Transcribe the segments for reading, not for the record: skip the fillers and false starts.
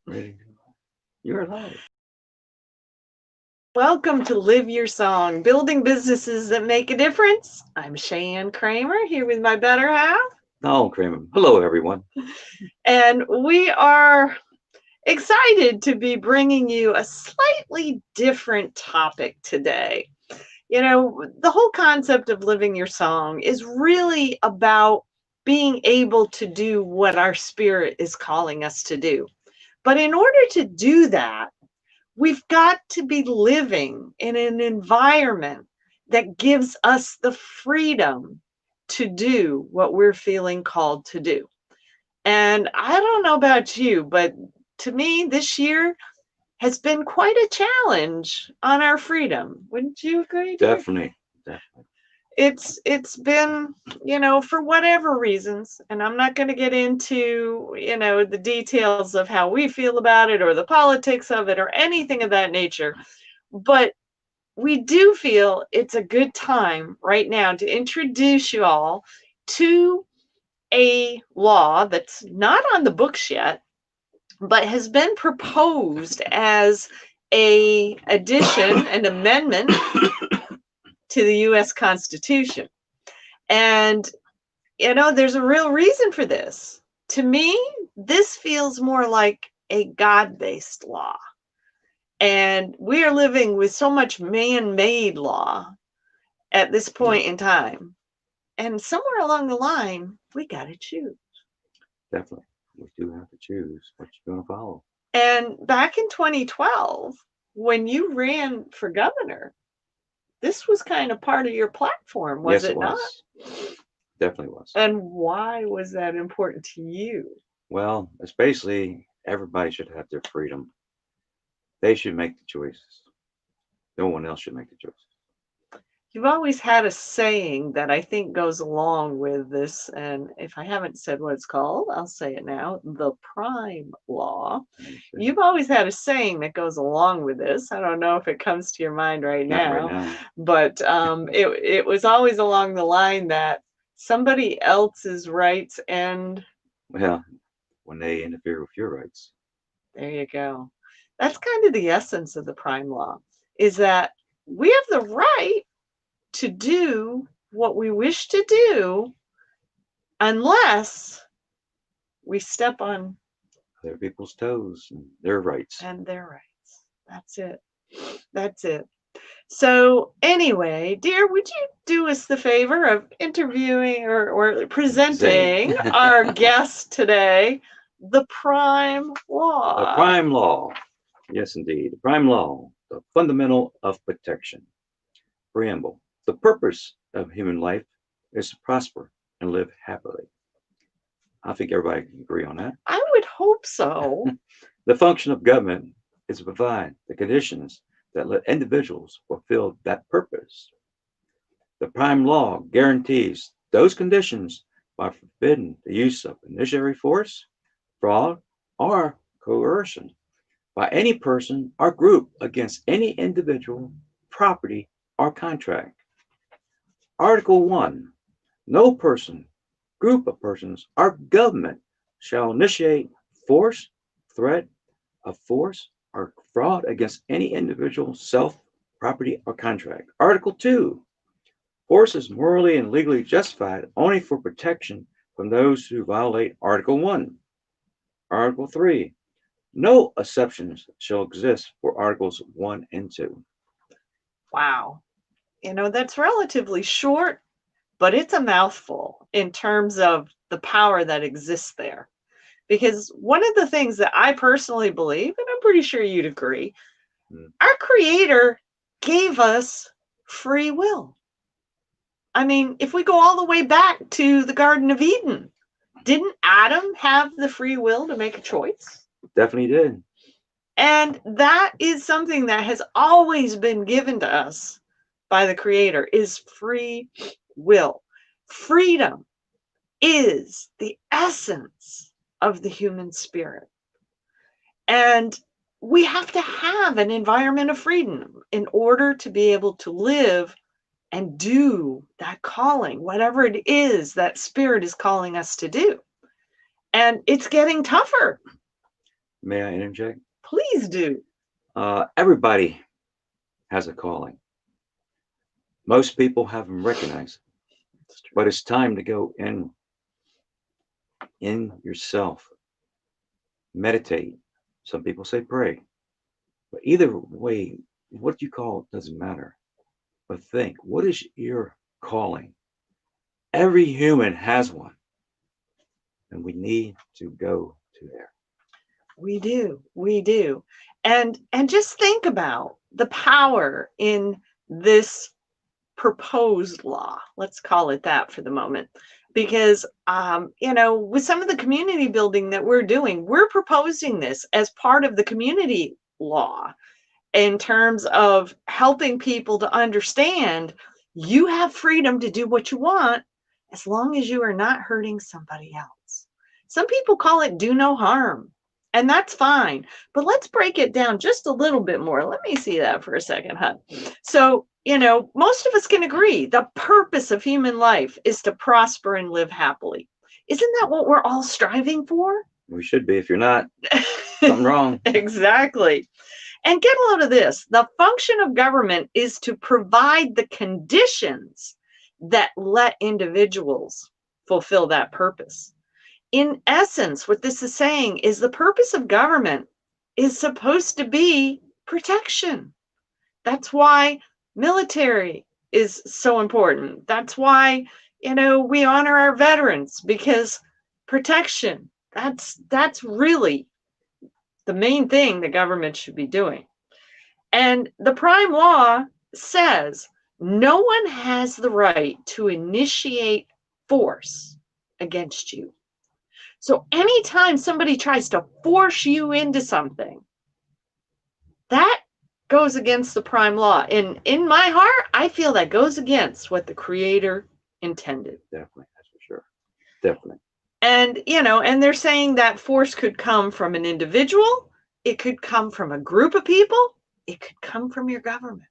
Ready? You're alive. Welcome to Live Your Song, building businesses that make a difference. I'm Cheyenne Kramer here with my better half, No, Kramer. Hello, everyone. and we are excited to be bringing you a slightly different topic today. You know, the whole concept of living your song is really about being able to do what our spirit is calling us to do. But in order to do that, we've got to be living in an environment that gives us the freedom to do what we're feeling called to do. And I don't know about you, but to me, this year has been quite a challenge on our freedom. Wouldn't you agree, dear? Definitely. Definitely. It's been, for whatever reasons, and I'm not going to get into, the details of how we feel about it or the politics of it or anything of that nature, but we do feel it's a good time right now to introduce you all to a law that's not on the books yet, but has been proposed as a addition, an amendment to the US Constitution. And there's a real reason for this. To me, this feels more like a God-based law. And we are living with so much man-made law at this point in time. And somewhere along the line, we got to choose. Definitely. We do have to choose what you're going to follow. And back in 2012, when you ran for governor, this was kind of part of your platform, was Yes, it it not? was. Definitely was. And why was that important to you? Well, it's basically everybody should have their freedom. They should make the choices. No one else should make the choices. You've always had a saying that I think goes along with this, and if I haven't said what it's called, I'll say it now, the prime law. You've always had a saying that goes along with this. I don't know if it comes to your mind right Not right now, now. but it was always along the line that somebody else's rights end. Well, when they interfere with your rights. There you go. That's kind of the essence of the prime law, is that we have the right to do what we wish to do unless we step on Other people's toes and their rights. and their rights. That's it. That's it. So anyway, dear, would you do us the favor of interviewing or presenting our guest today, the prime law? The prime law. Yes, indeed. The prime law, the fundamental of protection. Preamble. The purpose of human life is to prosper and live happily. I think everybody can agree on that. I would hope so. The function of government is to provide the conditions that let individuals fulfill that purpose. The prime law guarantees those conditions by forbidding the use of initiatory force, fraud, or coercion by any person or group against any individual, property, or contract. Article 1. No person, group of persons, or government shall initiate force, threat of force, or fraud against any individual, self, property, or contract. Article 2. Force is morally and legally justified only for protection from those who violate Article 1. Article 3. No exceptions shall exist for Articles 1 and 2. Wow. That's relatively short, but it's a mouthful in terms of the power that exists there. Because one of the things that I personally believe, and I'm pretty sure you'd agree, our Creator gave us free will. I mean, if we go all the way back to the Garden of Eden, didn't Adam have the free will to make a choice? Definitely did. And that is something that has always been given to us by the Creator, is free will. Freedom is the essence of the human spirit. And we have to have an environment of freedom in order to be able to live and do that calling, whatever it is that spirit is calling us to do. And it's getting tougher. May I interject? Please do. Everybody has a calling. Most people haven't recognized it, but it's time to go in yourself. Meditate. Some people say pray, but either way, what you call it doesn't matter. But think, what is your calling? Every human has one, and we need to go to there. We do. We do. And just think about the power in this proposed law. Let's call it that for the moment. Because with some of the community building that we're doing, we're proposing this as part of the community law in terms of helping people to understand you have freedom to do what you want as long as you are not hurting somebody else. Some people call it do no harm, and that's fine. But let's break it down just a little bit more. Let me see that for a second, huh? So, most of us can agree the purpose of human life is to prosper and live happily. Isn't that what we're all striving for? We should be. If you're not, something wrong. Exactly. And get a load of this. The function of government is to provide the conditions that let individuals fulfill that purpose. In essence, what this is saying is the purpose of government is supposed to be protection. That's why military is so important. That's why, we honor our veterans, because protection, that's really the main thing the government should be doing. And the prime law says no one has the right to initiate force against you. So anytime somebody tries to force you into something, that goes against the prime law. And in my heart, I feel that goes against what the Creator intended. Definitely, that's for sure. Definitely. And, and they're saying that force could come from an individual, it could come from a group of people, it could come from your government.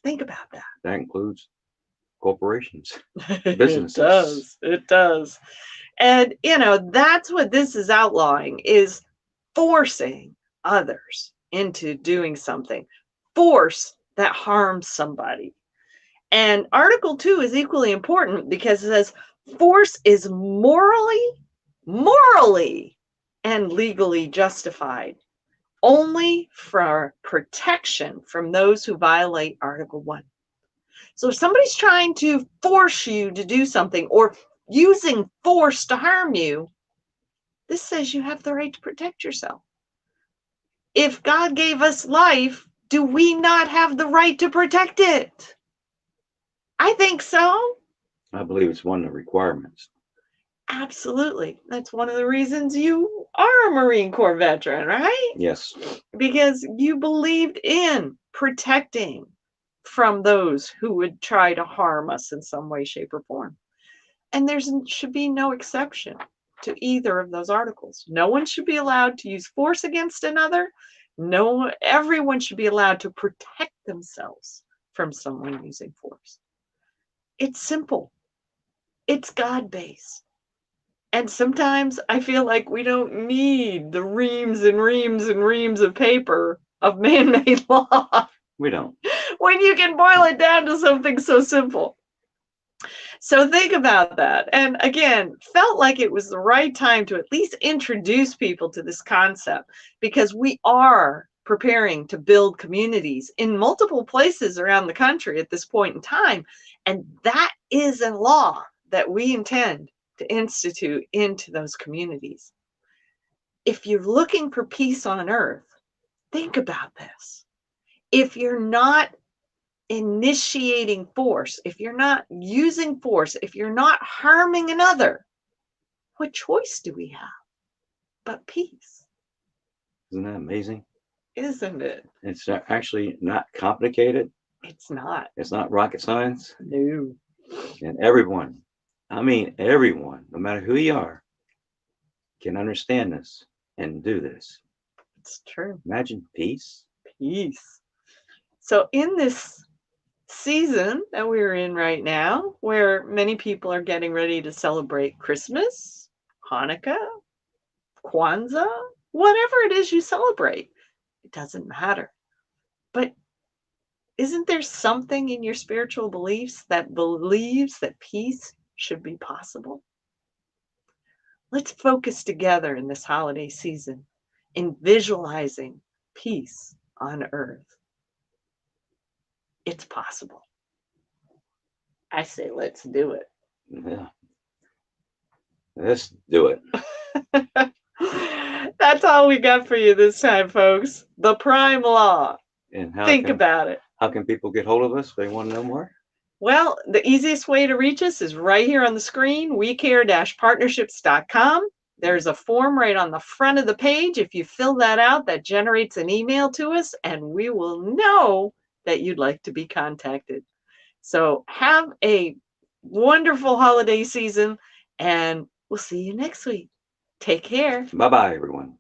Think about that. That includes corporations, businesses. It does. And, that's what this is outlawing, is forcing others into doing something, force that harms somebody. And Article 2 is equally important because it says force is morally, and legally justified only for protection from those who violate Article 1. So if somebody's trying to force you to do something or using force to harm you, this says you have the right to protect yourself. If God gave us life, do we not have the right to protect it? I think so. I believe it's one of the requirements. Absolutely. That's one of the reasons you are a Marine Corps veteran, right? Yes. Because you believed in protecting from those who would try to harm us in some way, shape, or form. And there should be no exception to either of those articles. No one should be allowed to use force against another. Everyone should be allowed to protect themselves from someone using force. It's simple. It's God-based. And sometimes I feel like we don't need the reams and reams and reams of paper of man-made law. We don't. When you can boil it down to something so simple. So think about that. And again, felt like it was the right time to at least introduce people to this concept, because we are preparing to build communities in multiple places around the country at this point in time. And that is a law that we intend to institute into those communities. If you're looking for peace on earth, think about this. If you're not initiating force, if you're not using force, if you're not harming another, what choice do we have but peace? Isn't that amazing? Isn't it? It's actually not complicated. It's not. It's not rocket science. No. And everyone, everyone, no matter who you are, can understand this and do this. It's true. Imagine peace. Peace. So in this season that we're in right now, where many people are getting ready to celebrate Christmas, Hanukkah, Kwanzaa, whatever it is you celebrate. It doesn't matter. But isn't there something in your spiritual beliefs that believes that peace should be possible? Let's focus together in this holiday season in visualizing peace on earth. It's possible. I say, let's do it. Yeah. Let's do it. That's all we got for you this time, folks. The prime law. And Think about it. how can people get hold of us if they want to know more? Well, the easiest way to reach us is right here on the screen, wecare-partnerships.com. There's a form right on the front of the page. If you fill that out, that generates an email to us, and we will know that you'd like to be contacted. So have a wonderful holiday season, and we'll see you next week. Take care. Bye-bye, everyone.